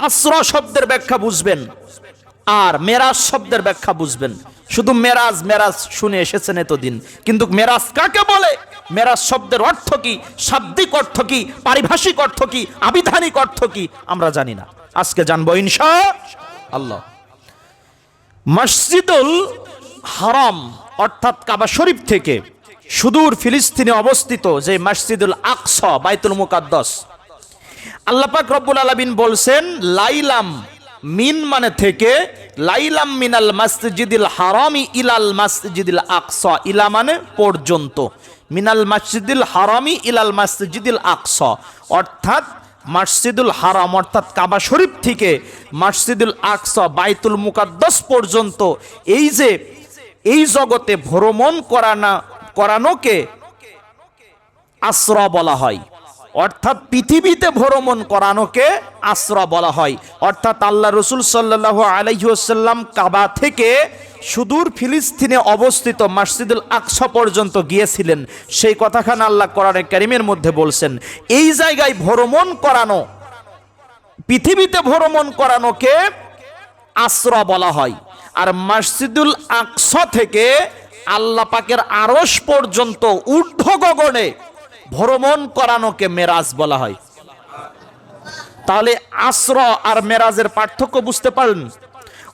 আসরা শব্দের ব্যাখ্যা বুঝবেন আর মেরাজ শব্দের ব্যাখ্যা বুঝবেন। শুধু মেরাজ মেরাজ শুনে এসেছেন এতদিন, কিন্তু মেরাজ কাকে বলে, মেরাজ শব্দের অর্থ কি, শাব্দিক অর্থ কি, পারিভাষিক অর্থ কি, আবিধানিক অর্থ কি আমরা জানি না। আজকে জানবো ইনশাআল্লাহ। মসজিদুল হারাম অর্থাৎ কাবা শরীফ থেকে সুদূর ফিলিস্তিনে অবস্থিত যে মসজিদুল আকসা বাইতুল মুকাদ্দাস, আল্লাহ পাক রব্বুল আলামিন বলছেন লাইলাম মিন মানে থেকে, লাইলাম মিনাল মসজিদিল হারামি ইলাল মসজিদিল আকসা, ইলা মানে পর্যন্ত, মিনাল মসজিদিল হারামি ইলাল মসজিদিল আকসা অর্থাৎ মসজিদুল হারাম অর্থাৎ কাবা শরীফ থেকে মসজিদুল আকসা বাইতুল মুকাদ্দাস পর্যন্ত এই যে এই জগতে ভ্রমণ করানোকে আসরা বলা হয়, অর্থাৎ পৃথিবীতে ভ্রমণ করানোকে আসরা বলা হয়। অর্থাৎ আল্লাহ রসুল সাল্লাল্লাহু আলাইহি ওয়াসাল্লাম কাবা থেকে সুদূর ফিলিস্তিনে অবস্থিত মসজিদুল আকসা পর্যন্ত গিয়েছিলেন, সেই কথাখানা আল্লাহ কোরআনে কারীমের মধ্যে বলছেন। এই জায়গায় ভ্রমণ করানো, পৃথিবীতে ভ্রমণ করানোকে আসরা বলা হয়। আর মসজিদুল আকসা থেকে আল্লাহ পাকের আরশ পর্যন্ত ঊর্ধ্ব গগনে ভ্রমণ করানোকে মেরাজ বলা হয়। তাহলে আসরা আর মেরাজের পার্থক্য বুঝতে পারলেন?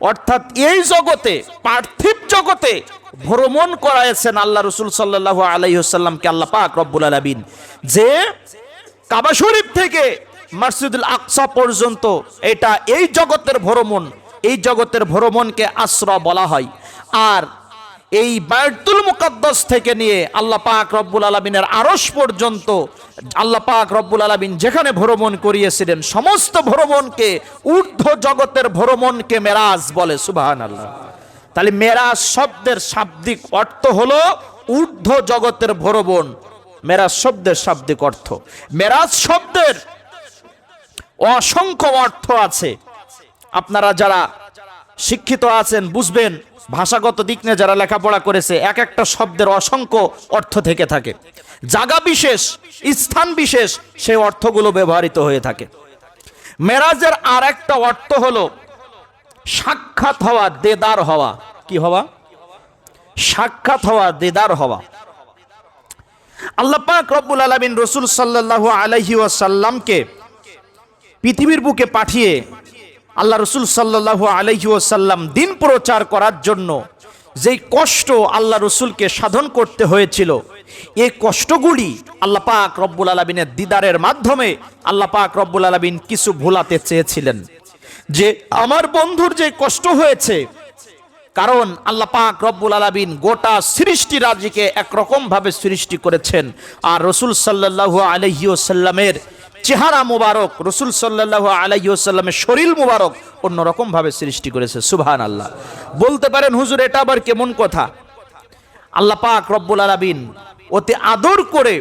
অর্থাৎ এই জগতে, পার্থিব জগতে ভ্রমণ করাইছেন আল্লাহ রসুল সাল্লাল্লাহু আলাইহি ওয়াসাল্লামকে আল্লাহ পাক রব্বুল আলামিন, যে কাবা শরীফ থেকে মসজিদুল আকসা পর্যন্ত এটা এই জগতের ভ্রমণ, এই জগতের ভ্রমণকে আসরা বলা হয়। আর এই বাইতুল মুকাদ্দাস থেকে নিয়ে আল্লাহ পাক রব্বুল আলামিনের আরশ পর্যন্ত আল্লাহ পাক রব্বুল আলামিন যেখানে ভ্রমণ করিয়েছিলেন, সমস্ত ভ্রমণকে, ঊর্ধ্ব জগতের ভ্রমণকে মেরাজ বলে। সুবহানাল্লাহ। তাহলে মেরাজ শব্দের শাব্দিক অর্থ হলো ঊর্ধ্ব জগতের ভ্রমণ। মেরাজ শব্দের শাব্দিক অর্থ, মেরাজ শব্দের অসংখ্য অর্থ আছে। আপনারা যারা শিক্ষিত আছেন বুঝবেন, ভাষাগত দিক নিয়ে যারা লেখাপড়া করেছে, এক একটা শব্দের অসংখ্য অর্থ থেকে থাকে, জায়গা বিশেষ, স্থান বিশেষ সেই অর্থগুলো ব্যবহৃত হয়ে থাকে। মেরাজের আর একটা অর্থ হলো সাক্ষাৎ হওয়া, দেদার হওয়া। কি হওয়া? সাক্ষাৎ হওয়া, দেদার হওয়া। আল্লাহ পাক রব্বুল আলামিন রাসূল সাল্লাল্লাহু আলাইহি ওয়াসাল্লামকে পৃথিবীর বুকে পাঠিয়ে আল্লাহ রসুল সাল্লাল্লাহু আলাইহি ওয়াসাল্লাম দিন প্রচার করার জন্য যেই কষ্ট আল্লাহ রসুলকে সাধন করতে হয়েছিল, এই কষ্টগুলি আল্লাহ পাক রব্বুল আলামিনের দিদারের মাধ্যমে আল্লাহ পাক রব্বুল আলামিন কিছু ভোলাতে চেয়েছিলেন, যে আমার বন্ধুর যে কষ্ট হয়েছে, কারণ আল্লাহ পাক রব্বুল আলামিন গোটা সৃষ্টি রাজিকে একরকম ভাবে সৃষ্টি করেছেন, আর রসুল সাল্লাল্লাহু আলাইহি ওয়াসাল্লামের চেহারা মুবারক, রসুল সাল্লাল্লাহু আলাইহি ওয়াসাল্লামের শরীর মুবারক অন্যরকম ভাবে সৃষ্টি করেছে। সুবহানাল্লাহ। বলতে পারেন হুজুর এটা আবার কেমন কথা? আল্লাহ পাক রব্বুল আলামিন অতি আদর করে,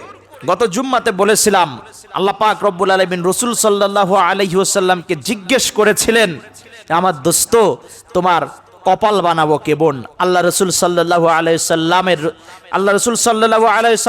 গত জুম্মাতে বলেছিলাম, আল্লাহ পাক রব্বুল আলামিন রসুল সাল্লাল্লাহু আলাইহি ওয়াসাল্লামকে জিজ্ঞেস করেছিলেন, আমার দোস্ত তোমার কপাল বানাবো কেমন? আল্লাহ রসুল সাল্লাল্লাহু আলাইহি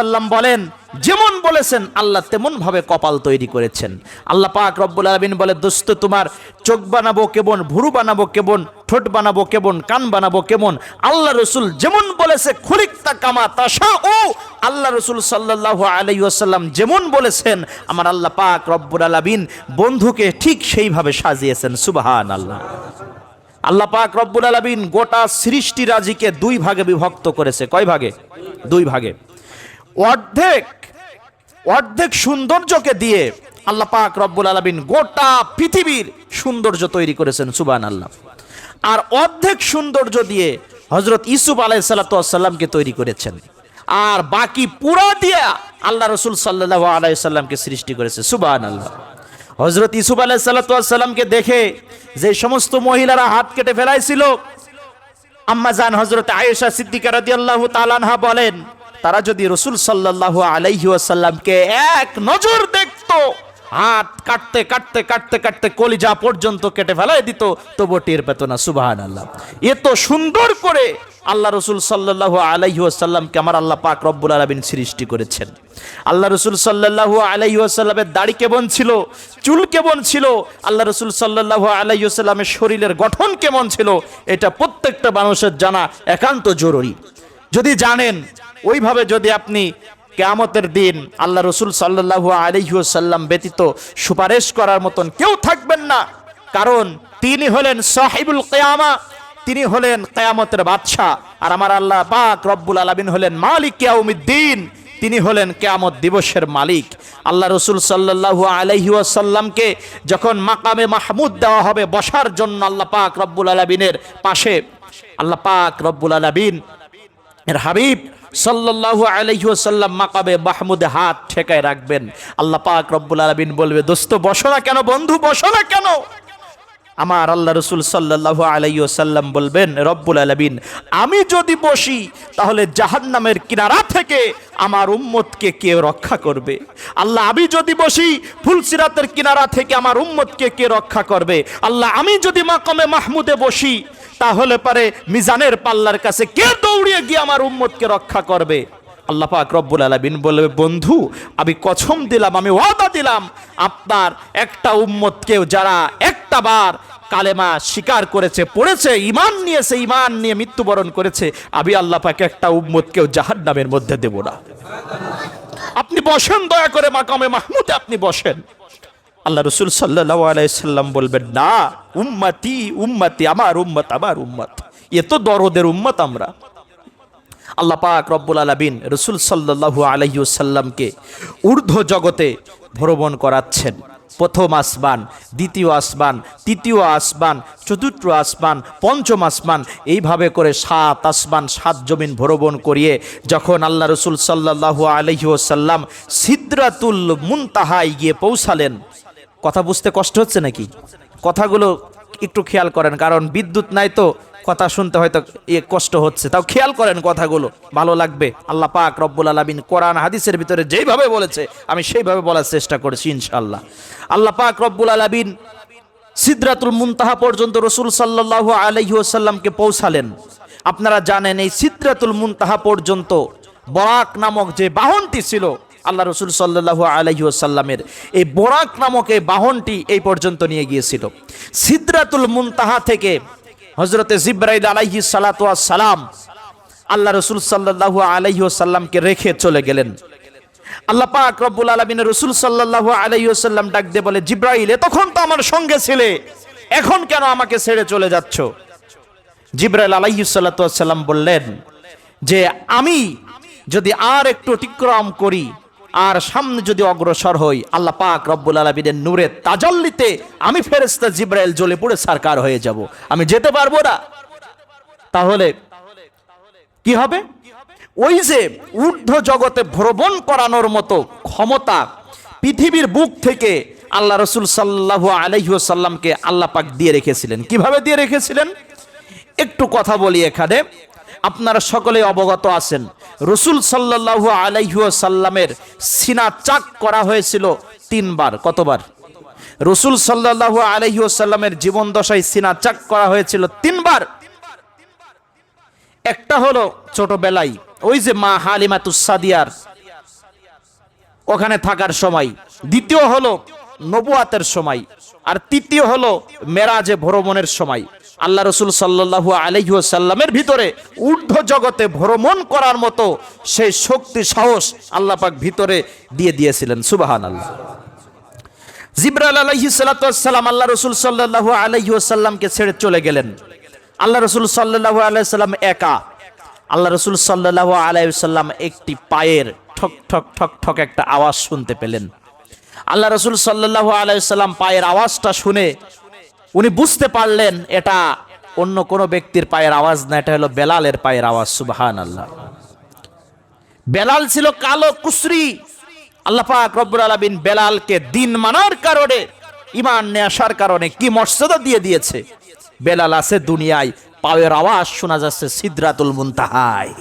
সাল্লাম বলেন, যেমন বলেছেন আল্লাহ তেমন ভাবে কপাল তৈরি করেছেন। আল্লাহ পাক রব্বুল আলামিন বলে, দোস্ত তোমার চোখ বানাবো কেমন, ভুরু বানাবো কেমন, ঠোঁট বানাবো কেমন, কান বানাবো কেমন? আল্লাহ রসুল যেমন বলেছে, খুলিকতা কামা তাশাউ, আল্লাহ রসুল সাল্লাল্লাহু আলাইহি ওয়াসাল্লাম যেমন বলেছেন, আমার আল্লাহ পাক রব্বুল আলামিন বন্ধুকে ঠিক সেইভাবে সাজিয়েছেন। সুবহানাল্লাহ। আল্লাহ পাক রব্বুল আলামিন গোটা সৃষ্টি রাজিকে দুই ভাগে বিভক্ত করেছে। কয় ভাগে? দুই ভাগে। অর্ধেক সৌন্দর্যকে দিয়ে আল্লাহ পাক রব্বুল আলামিন গোটা পৃথিবীর সৌন্দর্য তৈরি করেছেন। সুবহানাল্লাহ। আর অর্ধেক সৌন্দর্য দিয়ে হযরত ইউসুফ আলাইহিস সালাতু ওয়াস সালামকে তৈরি করেছেন, আর বাকি পুরা দিয়ে আল্লাহ রাসূল সাল্লাল্লাহু আলাইহি সাল্লামকে সৃষ্টি করেছে। সুবহানাল্লাহ। হযরত ইউসুফ আলাইহিস সালাতু ওয়াস সালামকে দেখে যে সমস্ত মহিলারা হাত কেটে ফেলাইছিল, আম্মা জান হযরত আয়েশা সিদ্দিকা রাদিয়াল্লাহু তাআলা আনহা বলেন, তারা যদি রাসূল সাল্লাল্লাহু আলাইহি ওয়াসাল্লামকে এক নজর দেখতো, হাত কাটতে কাটতে কাটতে কাটতে কলিজা পর্যন্ত কেটে ফেলাই দিত, তবু টের পেত না। সুবহানাল্লাহ। এত সুন্দর করে আল্লাহ রসুল সাল্লাল্লাহু আলাইহি ওয়াসাল্লামকে আমার আল্লাহ পাক রব্বুল আলামিন সৃষ্টি করেছেন। আল্লাহ রসুল সাল্লাল্লাহু আলাইহি ওয়াসাল্লামের দাড়ি কেমন ছিল, চুল কেমন ছিল, আল্লাহ রসুল সাল্লাল্লাহু আলাইহি ওয়াসাল্লামের শরীরের গঠন কেমন ছিল, এটা প্রত্যেকটা মানুষের জানা একান্ত জরুরি। যদি জানেন, ওইভাবে যদি আপনি কিয়ামতের দিন আল্লাহ রসুল সাল্লাল্লাহু আলাইহি ওয়াসাল্লাম ব্যতীত সুপারিশ করার মতন কেউ থাকবেন না, কারণ তিনি হলেন সাহিবুল কিয়ামা, তিনি হলেন কিয়ামতের বাদশা। আর আমার আল্লাহ পাক রব্বুল আলামিন হলেন মালিক ইয়াউমিদ্দিন, তিনি হলেন কিয়ামত দিবসের মালিক। আল্লাহ রসুল সাল্লাল্লাহু আলাইহি ওয়াসাল্লামকে যখন মাকামে মাহমুদ দেওয়া হবে বসার জন্য আল্লাহ পাক রব্বুল আলামিনের পাশে, আল্লাহ পাক রব্বুল আলামিন এর হাবিব সাল্লাল্লাহু আলাইহি ওয়াসাল্লাম মাকামে মাহমুদে হাত ঠেকায় রাখবেন। আল্লাহ পাক রব্বুল আলামিন বলবে, দোস্ত বসো না কেন, বন্ধু বসো না কেন? আমার আল্লাহ রসুল সাল্লাল্লাহু আলাইহি ওয়াসাল্লাম বলবেন, রব্বুল আলামিন আমি যদি বসি তাহলে জাহান্নামের কিনারা থেকে আমার উম্মতকে কে রক্ষা করবে? আল্লাহ আমি যদি বসি ফুলসিরাতের কিনারা থেকে আমার উম্মতকে কে রক্ষা করবে? আল্লাহ আমি যদি মাকামে মাহমুদে বসি তাহলে পারে মিজানের পাল্লার কাছে কে দৌড়িয়ে গিয়ে আমার উম্মতকে রক্ষা করবে? আল্লাহ পাক রব্বুল আলামিন বলবে, বন্ধু আমি কসম দিলাম, আমি ওয়াদা দিলাম, আপনার একটা উম্মতকেও যারা একটা বার কালেমা স্বীকার করেছে, পড়েছে, ঈমান নিয়েছে, ঈমান নিয়ে মৃত্যুবরণ করেছে, আমি আল্লাহ পাক একটা উম্মতকেও জাহান্নামের মধ্যে দেব না। আপনি বসেন, দয়া করে মাকামে মাহমুদে আপনি বসেন। আল্লাহ রসুল সাল্লাল্লাহু আলাইহি সাল্লাম বলবেন, না, উম্মতি উম্মতি, আমার উম্মত আমার উম্মত, এ তো দরদের উম্মত আমরা। আল্লাহ পাক রব্বুল আলামিন রসুল সাল্লাল্লাহু আলাইহি ওয়াসাল্লামকে ঊর্ধ্ব জগতে ভ্রমণ করাচ্ছেন। প্রথম আসমান, দ্বিতীয় আসমান, তৃতীয় আসমান, চতুর্থ আসমান, পঞ্চম আসমান, এইভাবে করে 7 আসমান 7 জমিন ভ্রমণ করিয়ে যখন আল্লাহ রসুল সাল্লাল্লাহু আলাইহি ওয়াসাল্লাম সিদরাতুল মুনতাহায় গিয়ে পৌঁছালেন। কথা বুঝতে কষ্ট হচ্ছে নাকি? কথাগুলো একটু খেয়াল করেন, কারণ বিদ্যুৎ নাই তো কথা শুনতে হয়তো কষ্ট হচ্ছে, তাও খেয়াল করেন কথাগুলো, ভালো লাগবে। আল্লাহ পাক রব্বুল আলামিন কোরআন হাদিসের ভিতরে যেইভাবে বলেছে আমি সেইভাবে বলার চেষ্টা করেছি ইনশাআল্লাহ। আল্লাহ পাক রব্বুল আলামিন সিদরাতুল মুনতাহা পর্যন্ত রসুল সাল্লাল্লাহু আলাইহি ওয়াসাল্লামকে পৌঁছালেন। আপনারা জানেন এই সিদরাতুল মুনতাহা পর্যন্ত বরাক নামক যে বাহনটি ছিল আল্লাহ রসুল সাল্লাল্লাহু আলাইহি ওয়াসাল্লামের, এই বরাক নামক এই বাহনটি এই পর্যন্ত নিয়ে গিয়েছিল। সিদরাতুল মুনতাহা থেকে হযরতে জিবরাইল আলাইহিস সালাতু ওয়াস সালাম আল্লাহ রসুল সাল্লাল্লাহু আলাইহি ওয়াসাল্লামকে রেখে চলে গেলেন। আল্লাহ পাক রব্বুল আলামিন রসুল সাল্লাল্লাহু আলাইহি ওয়াসাল্লাম ডাক দিয়ে বলে, জিবরাইল তখন তো আমার সঙ্গে ছিলে, এখন কেন আমাকে ছেড়ে চলে যাচ্ছ? জিবরাইল আলাইহিস সালাতু ওয়াস সালাম বললেন যে আমি যদি আর একটু অতিক্রম করি আর সামনে যদি অগ্রসর হই, আল্লাহ পাক রব্বুল আলামিনের নূরের তাজাল্লিতে আমি ফেরেশতা জিবরাইল জ্বলে পুড়ে সারকার হয়ে যাব, আমি যেতে পারবো না। তাহলে কি হবে? ওই যে ঊর্ধ্ব জগতে ভ্রমণ করানোর মতো ক্ষমতা পৃথিবীর বুক থেকে আল্লাহ রসুল সাল্লাল্লাহু আলাইহি ওয়াসাল্লামকে আল্লাহ পাক দিয়ে রেখেছিলেন। কিভাবে দিয়ে রেখেছিলেন একটু কথা বলি এখানে। আপনারা সকলে অবগত আছেন, রসুল সাল্লাল্লাহু আলাইহি ওয়াসাল্লামের সিনা চাক করা হয়েছিল 3 বার। কতবার? রসুল সাল্লাল্লাহু আলাইহি ওয়াসাল্লামের জীবন দশায় সিনা চাক করা হয়েছিল 3 বার। একটা হলো ছোটবেলায়, ওই যে মা হালিমাতুস সাদিয়ার ওখানে থাকার সময়, দ্বিতীয় হলো নবুয়াতের সময়, আর তৃতীয় হলো মেরাজে ভ্রমণের সময়। আল্লাহ রসুল সাল্লাল্লাহু আলাইহি ওয়াসাল্লামের ভিতরে ঊর্ধ্ব জগতে ভ্রমণ করার মতো সেই শক্তি সাহস আল্লাহ পাক ভিতরে দিয়ে দিয়েছিলেন। সুবহানাল্লাহ। জিবরাইল আলাইহিস সালাতু ওয়াস সালাম আল্লাহ রসুল সাল্লাল্লাহু আলাইহি ওয়াসাল্লামকে ছেড়ে চলে গেলেন। আল্লাহ রসুল সাল্লাল্লাহু আলাইহি ওয়াসাল্লাম একা। আল্লাহ রসুল সাল্লাল্লাহু আলাইহি ওয়াসাল্লাম একটি পায়ের ঠক ঠক ঠক ঠক একটা আওয়াজ শুনতে পেলেন। আল্লাহ রসুল সাল্লাল্লাহু আলাইহি ওয়াসাল্লাম পায়ের আওয়াজটা শুনে উনি বুঝতে পারলেন এটা অন্য কোনো ব্যক্তির পায়ের আওয়াজ না, এটা হলো বেলালের পায়ের আওয়াজ। সুবহানাল্লাহ। বেলাল ছিল কালো কুসরি। আল্লাহ পাক রব্বুল আলামিন বেলালকে দিন মানার কারণে, ঈমান নিয়ে আসার কারণে কি মর্যাদা দিয়ে দিয়েছে। বেলাল আছে দুনিয়ায়, পায়ের আওয়াজ শোনা যাচ্ছে সিদরাতুল মুনতাহায়।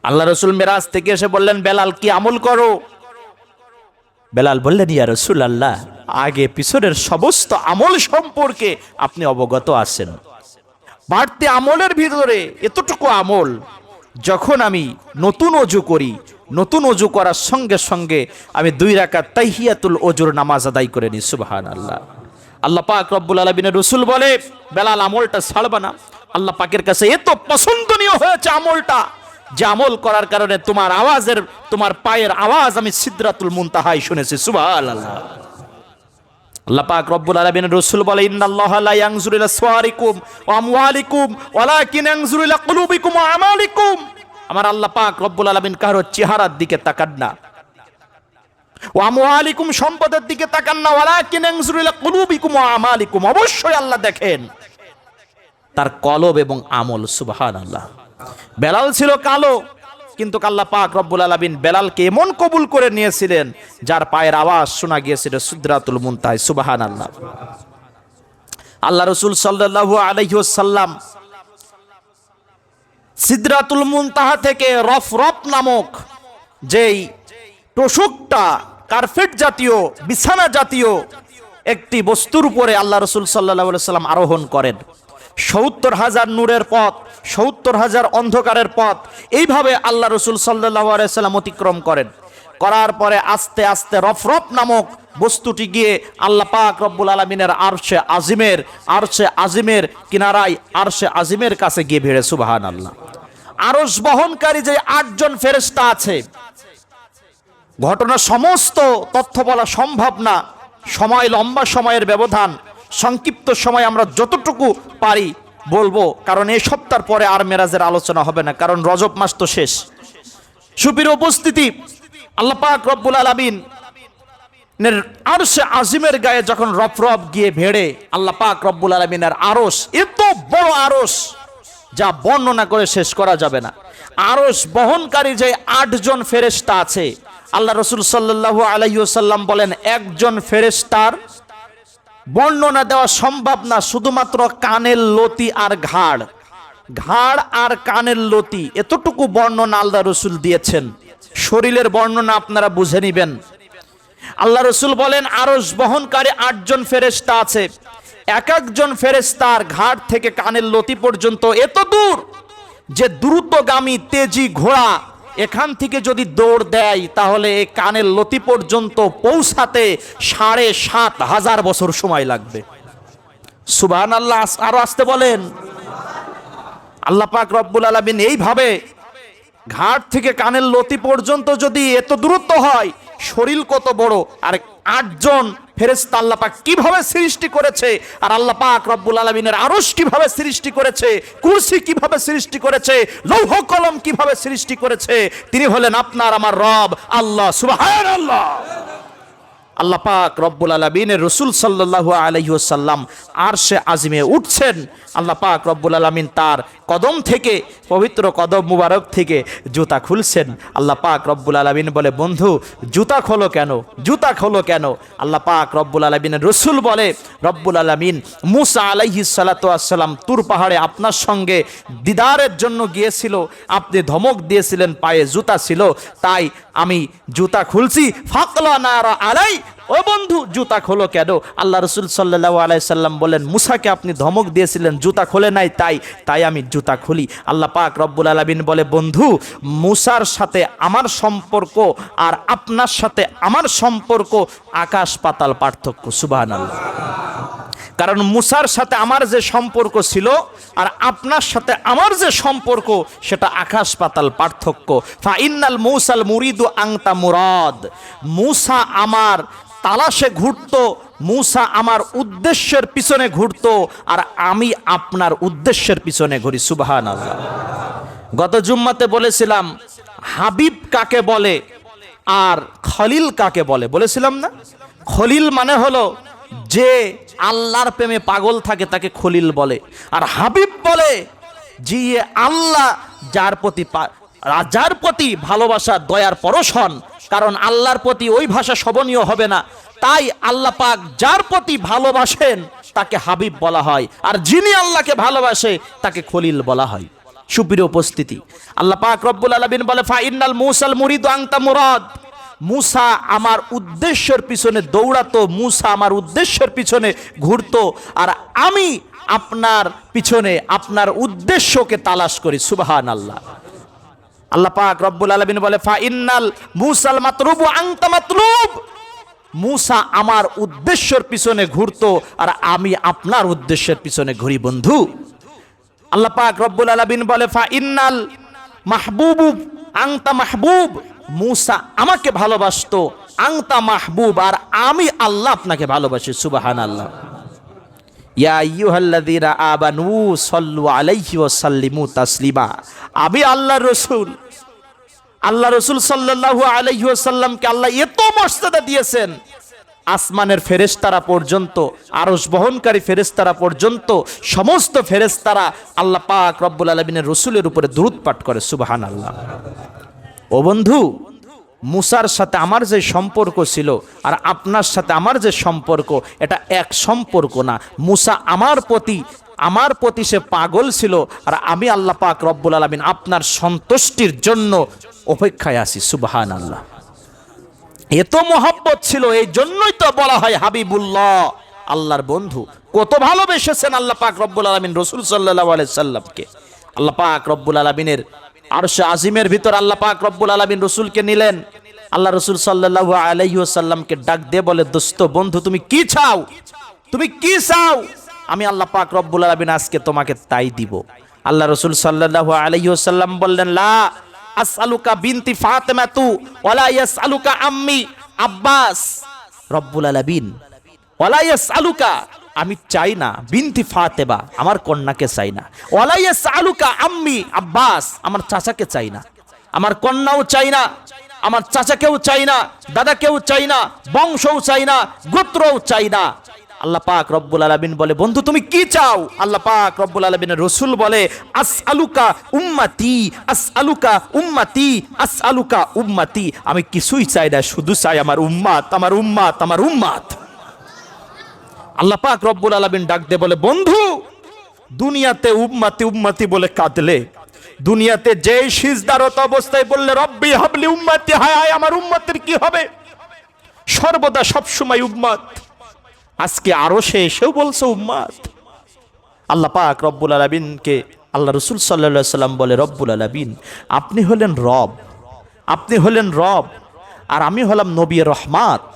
আল্লাহ রসুল মেরাজ থেকে এসে বললেন, বেলাল কি আমল করো? বেলাল বললেন, ইয়া রাসূলুল্লাহ, আগে পিছনের সমস্ত আমল সম্পর্কে আপনি অবগত আছেন। বাড়তি আমলের ভিতরে এতটুকু আমল, যখন আমি নতুন ওযু করি, নতুন ওযু করার সঙ্গে সঙ্গে আমি 2 রাকাত তাহিয়াতুল ওযুর নামাজ আদায় করে নিই। সুবহানাল্লাহ। আল্লাহ পাক রব্বুল আলামিনের রাসূল বলে, বেলাল আমলটা ছাড়বা না। আল্লাহ পাকের কাছে এত পছন্দনীয় হয়েছে আমলটা, যে আমল করার কারণে তোমার পায়ের আওয়াজ আমি সিদরাতুল মুনতাহায় শুনেছি। সুবহানাল্লাহ। আল্লাহ পাক রব্বুল আলামিনের রাসূল বলে, ইন্নাল্লাহা লা ইয়ানজুরু ইলা সুওয়ারিকুম ওয়া আমওয়ালিকুম ওয়ালাকিন ইয়ানজুরু ইলা কুলুবিকুম ওয়া আমালিকুম। আমার আল্লাহ পাক রব্বুল আলামিন কারো চেহারার দিকে তাকান না, ওয়া আমওয়ালিকুম সম্পদের দিকে তাকান না, ওয়ালাকিন ইয়ানজুরু ইলা কুলুবিকুম ওয়া আমালিকুম। অবশ্যই আল্লাহ দেখেন তার কলব এবং আমল। সুবহানাল্লাহ। বেলাল ছিল কালো, কিন্তু আল্লাহ পাক রব্বুল আলামিন বেলালকে এমন কবুল করে নিয়েছিলেন যার পায়ের আওয়াজ শোনা গিয়েছিল সিদরাতুল মুনতাহায়। সুবহানাল্লাহ। আল্লাহ রাসূল সাল্লাল্লাহু আলাইহি ওয়াসাল্লাম সিদরাতুল মুনতাহা থেকে রফরফ নামক যেই তোশকটা, কার্পেট জাতীয়, বিছানা জাতীয় একটি বস্তুর উপরে আল্লাহ রাসূল সাল্লাল্লাহু আলাইহি ওয়াসাল্লাম আরোহণ করেন। ৭০,০০০ নূরের পথ, ৭০,০০০ অন্ধকারের পথ, এইভাবে আল্লাহ রাসূল সাল্লাল্লাহু আলাইহি ওয়াসাল্লাম অতিক্রম করেন। করার পরে আস্তে আস্তে রফরফ নামক বস্তুটি গিয়ে আল্লাহ পাক রব্বুল আলামিনের আরশে আজিমের কিনারায়, আরশে আজিমের কাছে গিয়ে ভিড়ে। সুবহানাল্লাহ। আরশ বহনকারী যে 8 জন ফেরেশতা আছে, ঘটনা সমস্ত তথ্য বলা সম্ভব না, সময় লম্বা সময়ের ব্যবধান, সংক্ষিপ্ত সময় আমরা যতটুকু পারি বলবো, কারণ এই সপ্তাহ পরে আর মেরাজের আলোচনা হবে না, কারণ রজব মাস তো শেষ। সুপ্রিয় উপস্থিতি, আল্লাহ পাক রব্বুল আলামিন আরশে আজিমের গায়ে যখন রফরফ গিয়ে ভেড়ে, আল্লাহ পাক রব্বুল আলামিনের আরশ, এত বড় আরশ যা বর্ণনা করে শেষ করা যাবে না। আরশ বহনকারী যে 8 জন ফেরেশতা আছে, আল্লাহ রাসূল সাল্লাল্লাহু আলাইহি ওয়াসাল্লাম বলেন, একজন ফেরেশতার বর্ণনা দেওয়া সম্ভব না, শুধুমাত্র কানের লতি আর ঘাড় আর কানের লতি, এতটুকু বর্ণনা আল্লাহ রাসূল দিয়েছেন। শরীরের বর্ণনা আপনারা বুঝে নেবেন। আল্লাহ রাসূল বলেন, আরশ বহনকারী 8 জন ফেরেশতা আছে, এক একজন ফেরেশতার ঘাড় থেকে কানের লতি পর্যন্ত এত দূর যে দ্রুতগামী তেজি ঘোড়া এখান থেকে যদি দৌড় দেয়, তাহলে এই কানের লতি পর্যন্ত পৌঁছাতে ৭,৫০০ বছর সময় লাগবে। সুবহানাল্লাহ। আরো আসতে বলেন। আল্লাহ পাক রব্বুল আলামিন এইভাবে ঘাট থেকে কানের লতি পর্যন্ত যদি এত দূরত্ব হয়, শরীর কত বড়, আর 8 জন ফেরেশতা আল্লাহ পাক কিভাবে সৃষ্টি করেছে, আর আল্লাহ পাক রব্বুল আলামিনের আরশ কিভাবে সৃষ্টি করেছে, কুরসি কিভাবে সৃষ্টি করেছে, লৌহ কলম কিভাবে সৃষ্টি করেছে, তিনি হলেন আপনার আমার রব আল্লাহ। সুবহানাল্লাহ। আল্লাহ পাক রব্বুল আলামিনের রাসূল সাল্লাল্লাহু আলাইহি ওয়াসাল্লাম আরশে আজিমে উঠছেন। আল্লাহ পাক রব্বুল আলামিন তার কদম থেকে, পবিত্র কদম মুবারক থেকে জুতা খুলছেন। আল্লাহ পাক রব্বুল আলামিন বলে, বন্ধু জুতা খোলো কেন, জুতা খোলো কেন? আল্লাহ পাক রব্বুল আলামিনের রাসূল বলে, রব্বুল আলামিন মুসা আলাইহিস সালাতু ওয়াস সালাম তুর পাহাড়ে আপনার সঙ্গে দিদারের জন্য গিয়েছিল, আপনি ধমক দিয়েছিলেন, পায়ে জুতা ছিল, তাই আমি জুতা খুলছি। ফাকলা নারা আলাই, ও বন্ধু জুতা খোলো কেন? আল্লাহ রাসূল সাল্লাল্লাহু আলাইহি সাল্লাম বলেন, মুসাকে আপনি ধমক দিয়েছিলেন, জুতা খোলে নাই, তাই আমি জুতা খুলি। আল্লাহ পাক রব্বুল আলামিন বলে, বন্ধু মুসার সাথে আমার সম্পর্ক আর আপনার সাথে আমার সম্পর্ক আকাশ পাতাল পার্থক্য। সুবহানাল্লাহ। কারণ মুসার সাথে আমার যে সম্পর্ক ছিল আর আপনার সাথে আমার যে সম্পর্ক, সেটা আকাশ পাতাল পার্থক্য। ফা ইন্নাল মুসাল মুরিদু আংতা মুরাদ, মুসা আমার তালাশে ঘুরতো, মুসা আমার উদ্দেশ্যের পিছনে ঘুরতো, আর আমি আপনার উদ্দেশ্যের পিছনে ঘুরি। সুবহানাল্লাহ। গত জুম্মাতে বলেছিলাম হাবিব কাকে বলে আর খলিল কাকে বলে, বলেছিলাম না? খলিল মানে হলো যে আল্লাহর প্রেমে পাগল থাকে তাকে খলিল বলে, আর হাবিব বলে যে আল্লাহ যার প্রতি ভালোবাসা দয়ার পরশ হন। কারণ আল্লাহর প্রতি ওই ভাষা শোভনীয় হবে না, তাই আল্লাহ পাক যার প্রতি ভালোবাসেন তাকে হাবিব বলা হয়, আর যিনি আল্লাহকে ভালোবাসে তাকে খলিল বলা হয়। সুপ্রিয় উপস্থিতি, আল্লাহ পাক রব্বুল আলামিন বলে, ফা ইন্নাল মুসাল মুরিদু আনতা মুরাদ, মুসা আমার উদ্দেশ্যের পিছনে দৌড়াতো, মুসা আমার উদ্দেশ্যের পিছনে ঘুরতো, আর আমি আপনার পিছনে আপনার উদ্দেশ্যকে তালাশ করি। সুবহানাল্লাহ। আল্লাহ পাক রব্বুল আলামিন বলে ফা ইন্নাল মুসাল মাতরুবু আনতা মাতলুব, মুসা আমার উদ্দেশ্যের পিছনে ঘুরতো আর আমি আপনার উদ্দেশ্যের পিছনে ঘুরি বন্ধু। আল্লাহ পাক রব্বুল আলামিন বলে ফা ইন্নাল মাহবুবু আনতা মাহবুব, মুসা আমাকে ভালোবাসতো, আনতা মাহবুব আর আমি আল্লাহ আপনাকে ভালোবাসি। সুবহানাল্লাহ। ইয়া আইয়ুহাল্লাযীনা আমানু সাল্লু আলাইহি ওয়া সাল্লিমু তাসলিমা, আমি আল্লাহর রাসূল, আল্লাহ রাসূল সাল্লাল্লাহু আলাইহি ওয়াসাল্লামকে আল্লাহ এত মর্যাদা দিয়েছেন, আসমানের ফেরেশতারা পর্যন্ত, আরশ বহনকারী ফেরেশতারা পর্যন্ত, সমস্ত ফেরেশতারা আল্লাহ পাক রব্বুল আলামিনের রাসূলের উপরে দুরূদ পাঠ করে। সুবহানাল্লাহ। ও বন্ধু, মুসার সাথে আমার যে সম্পর্ক ছিল আর আপনার সাথে আমার যে সম্পর্ক, এটা এক সম্পর্ক না। মুসা আমার প্রতি সে পাগল ছিল, আর আমি আল্লাহ পাক রব্বুল আলামিন আপনার সন্তুষ্টির জন্য অপেক্ষায় আছি। সুবহানাল্লাহ। এত মহব্বত ছিল, এই জন্যই তো বলা হয় হাবিবুল্লাহ, আল্লাহর বন্ধু। কত ভালোবেসেছেন আল্লাহ পাক রব্বুল আলামিন রাসূল সাল্লাল্লাহু আলাইহি সাল্লামকে। আল্লাহ পাক রব্বুল আলামিনের আরশে আজিমের ভিতর আল্লাহ পাক রব্বুল আলামিন রাসূলকে নিলেন। আল্লাহ রাসূল সাল্লাল্লাহু আলাইহি ওয়াসাল্লামকে ডাক দিয়ে বলে, দোস্ত বন্ধু, তুমি কি চাও? তুমি কি চাও? আমি আল্লাহ পাক রব্বুল আলামিন আজকে তোমাকে তাই দিব। আল্লাহ রাসূল সাল্লাল্লাহু আলাইহি ওয়াসাল্লাম বললেন, লা আসআলুকা বিনতি ফাতেমাতু ওয়ালা ইয়াসআলুকা আম্মি আব্বাস। রব্বুল আলামিন ওয়ালা ইয়াসআলুকা, আমি চাই না, বিনতি ফাতেমা আমার কন্যাকে চাই না, ওয়ালা ইয়াসআলুকা আম্মি আব্বাস আমার চাচাকে চাই না, আমার কন্যাও চাই না, আমার চাচাকেও চাই না, দাদাকেও চাই না, বংশও চাই না, গোত্রও চাই না। আল্লাহ পাক রব্বুল আলামিন বলে, বন্ধু তুমি কি চাও? আল্লাহ পাক রব্বুল আলামিনের রাসূল বলে, আসআলুকা উম্মতি, আসআলুকা উম্মতি, আসআলুকা উম্মতি। আমি কিছুই চাই না, শুধু চাই আমার উম্মাত, আমার উম্মাত, আমার উম্মাত। আল্লাহ পাক রব্বুল আলামিন ডাক দিয়ে বলে, বন্ধু দুনিয়াতে উম্মতি উম্মতি বলে কাঁদলে, দুনিয়াতে যে সিজদারত অবস্থায় বললে রব্বি হাবলি উম্মতি, হায় হায় আমার উম্মতের কি হবে, সর্বদা সবসময় উম্মত, আজকে আরো সে এসেও বলছে উম্মত। আল্লাহ পাক রব্বুল আলামিনকে আল্লাহ রাসূল সাল্লাল্লাহু আলাইহি সাল্লাম বলে, রব্বুল আলামিন আপনি হলেন রব, আপনি হলেন রব, আর আমি হলাম নবী রহমাত।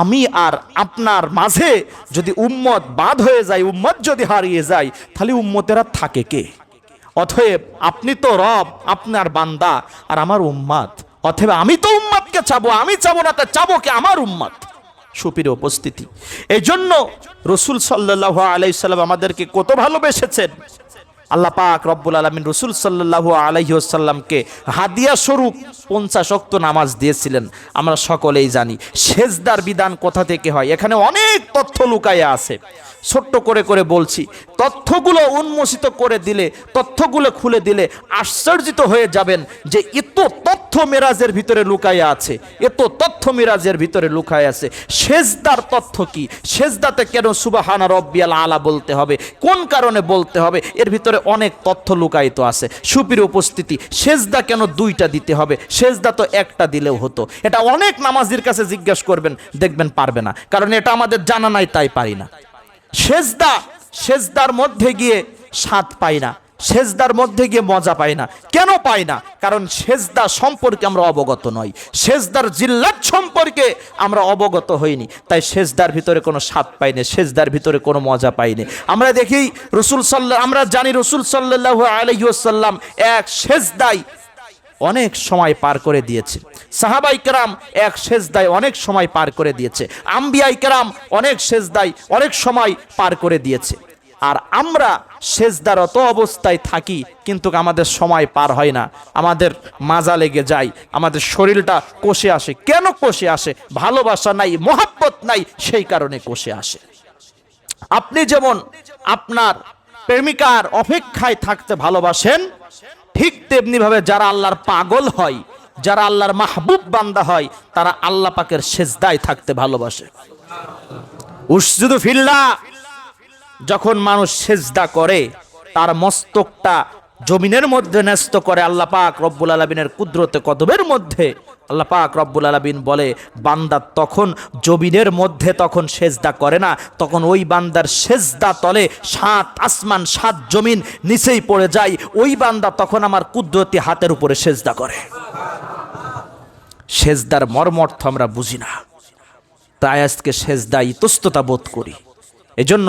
আমি আর আপনার মাঝে যদি উম্মত বাদ হয়ে যায়, উম্মত যদি হারিয়ে যায়, তাহলে উম্মতেরা থাকে কে? অতএব আপনি তো রব, আপনার বান্দা, আর আমার উম্মত, অতএব আমি তো উম্মতকে চাবো, আমি চাবো না তা চাবো কে? আমার উম্মত। সুপ্রিয় উপস্থিতি, এই জন্য রাসূল সাল্লাল্লাহু আলাইহি সাল্লাম আমাদেরকে কত ভালোবেসেছেন। আল্লাহ পাক রব্বুল আলামিন রাসূল সাল্লাল্লাহু আলাইহি ওয়াসাল্লামকে হাদিয়া স্বরূপ 50 ওয়াক্ত নামাজ দিয়েছিলেন। আমরা সকলেই জানি সেজদার বিধান কোথা থেকে হয়, এখানে অনেক তথ্য লুকায়ে আছে। ছোট্ট করে করে বলছি, তথ্যগুলো উন্মোচিত করে দিলে, তথ্যগুলো খুলে দিলে আশ্চর্যিত হয়ে যাবেন যে এত তথ্য মিরাজের ভিতরে লুকায়ে আছে, এত তথ্য মিরাজের ভিতরে লুকায়ে আছে। সেজদার তথ্য কি? সেজদাতে কেন সুবহানা রব্বিয়াল আলা বলতে হবে, কোন কারণে বলতে হবে, এর ভিতরে অনেক তথ্য লুকায়িত আছে। সুপ্রিয় উপস্থিতি, সেজদা কেন দুইটা দিতে হবে? সেজদা তো একটা দিলেও হতো। এটা অনেক নামাজির কাছে জিজ্ঞাসা করবেন, দেখবেন পারবে না, কারণ এটা আমাদের জানা নাই, তাই পারি না। সেজদার মধ্যে গিয়ে স্বাদ পাই না, সেজদার মধ্যে গিয়ে মজা পাই না। কেন পাই না? কারণ সেজদা সম্পর্কে আমরা অবগত নই, সেজদার জিল্লাত সম্পর্কে আমরা অবগত হইনি, তাই সেজদার ভিতরে কোনো স্বাদ পাইনি, সেজদার ভিতরে কোনো মজা পাইনি। আমরা দেখি আমরা জানি রাসূল সাল্লাল্লাহু আলাইহি ওয়াসাল্লাম এক সেজদায় অনেক সময় পার করে দিয়েছে, সাহাবাই কেরাম এক সেজদায় অনেক সময় পার করে দিয়েছে, আম্বিয়াই কেরাম অনেক সেজদায় অনেক সময় পার করে দিয়েছে। আর আমরা সেজদারত অবস্থায় থাকি, কিন্তু আমাদের সময় পার হয় না, আমাদের মাজা লেগে যায়, আমাদের শরীরটা কষে আসে। কেন কষে আসে? ভালোবাসা নাই, মহব্বত নাই, সেই কারণে কষে আসে। আপনি যেমন আপনার প্রেমিকার অপেক্ষায় থাকতে ভালোবাসেন, ঠিক তেমনি ভাবে যারা আল্লাহর পাগল হয়, যারা আল্লাহর মাহবুব বান্দা হয়, তারা আল্লাহ পাকের সেজদায় থাকতে ভালোবাসে। উসজুদু ফিল্লাহ, যখন মানুষ সেজদা করে তার মস্তকটা জমিনের মধ্যে ন্যস্ত করে আল্লাহ পাক রব্বুল আলামিনের কুদরতে কদমের মধ্যে আল্লাহ পাক রব্বুল আলামিন বলে বান্দা তখন জমিনের মধ্যে তখন সেজদা করে না, তখন ওই বান্দার সেজদা তলে 7 আসমান 7 জমিন নিচেই পড়ে যায়। ওই বান্দা তখন আমার কুদরতি হাতের উপরে সেজদা করে। সেজদার মর্মর্থ আমরা বুঝি না, তাই আজকে সেজদা ইতস্ততা বোধ করি। এজন্য